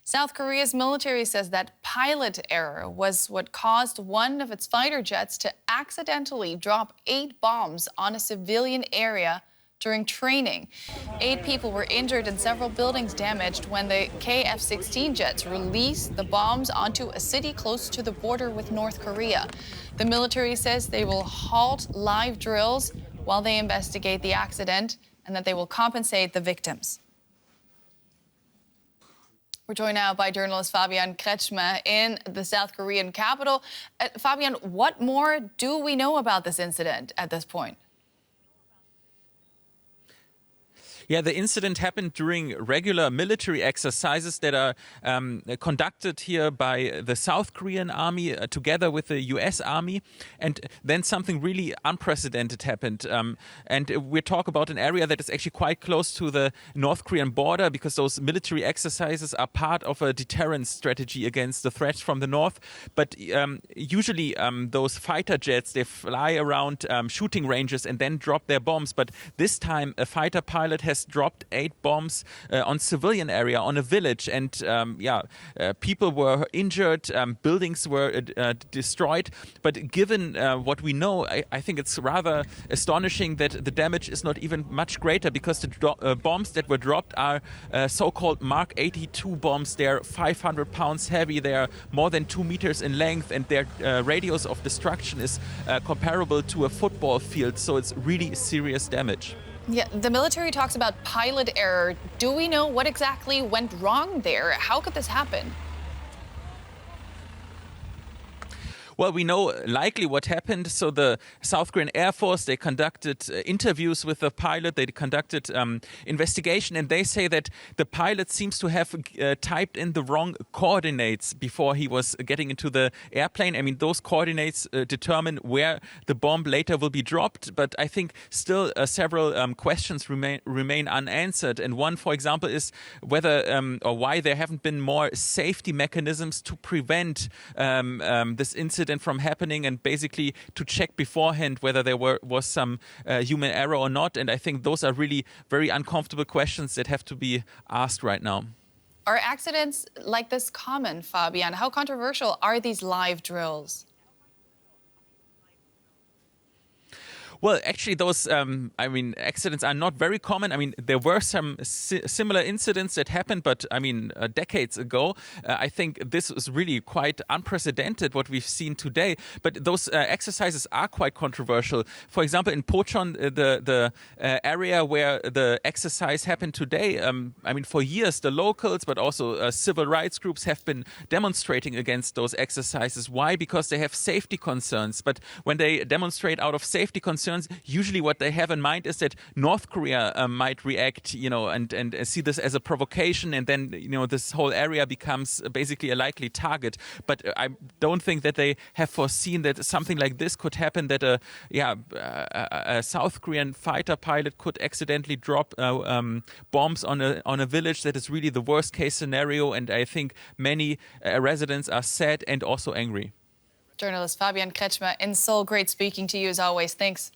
South Korea's military says that pilot error was what caused one of its fighter jets to accidentally drop 8 bombs on a civilian area during training. 8 people were injured and several buildings damaged when the KF-16 jets released the bombs onto a city close to the border with North Korea. The military says they will halt live drills while they investigate the accident and that they will compensate the victims. We're joined now by journalist Fabian Kretschmer in the South Korean capital. Fabian, what more do we know about this incident at this point? Yeah, the incident happened during regular military exercises that are conducted here by the South Korean army together with the US army. And then something really unprecedented happened. And we talk about an area that is actually quite close to the North Korean border because those military exercises are part of a deterrence strategy against the threats from the north. But usually those fighter jets, they fly around shooting ranges and then drop their bombs. But this time a fighter pilot has dropped 8 bombs on civilian area, on a village, and people were injured, buildings were destroyed. But given what we know, I think it's rather astonishing that the damage is not even much greater because the bombs that were dropped are so-called Mark 82 bombs. They're 500 pounds heavy, they're more than 2 meters in length, and their radius of destruction is comparable to a football field, so it's really serious damage. Yeah, the military talks about pilot error. Do we know what exactly went wrong there? How could this happen? Well, we know likely what happened. So the South Korean Air Force, they conducted interviews with the pilot. They conducted investigation, and they say that the pilot seems to have typed in the wrong coordinates before he was getting into the airplane. I mean, those coordinates determine where the bomb later will be dropped. But I think still several questions remain unanswered. And one, for example, is whether or why there haven't been more safety mechanisms to prevent this incident from happening, and basically to check beforehand whether there was some human error or not. And I think those are really very uncomfortable questions that have to be asked right now. Are accidents like this common, Fabian? How controversial are these live drills? Well, actually, those, accidents are not very common. I mean, there were some similar incidents that happened, but decades ago. I think this was really quite unprecedented, what we've seen today. But those exercises are quite controversial. For example, in Pocheon, the area where the exercise happened today, for years, the locals, but also civil rights groups have been demonstrating against those exercises. Why? Because they have safety concerns. But when they demonstrate out of safety concerns, usually what they have in mind is that North Korea might react, and see this as a provocation, and then, this whole area becomes basically a likely target. But I don't think that they have foreseen that something like this could happen, that a South Korean fighter pilot could accidentally drop bombs on a village. That is really the worst case scenario, and I think many residents are sad and also angry. Journalist Fabian Kretschmer in Seoul, great speaking to you as always. Thanks.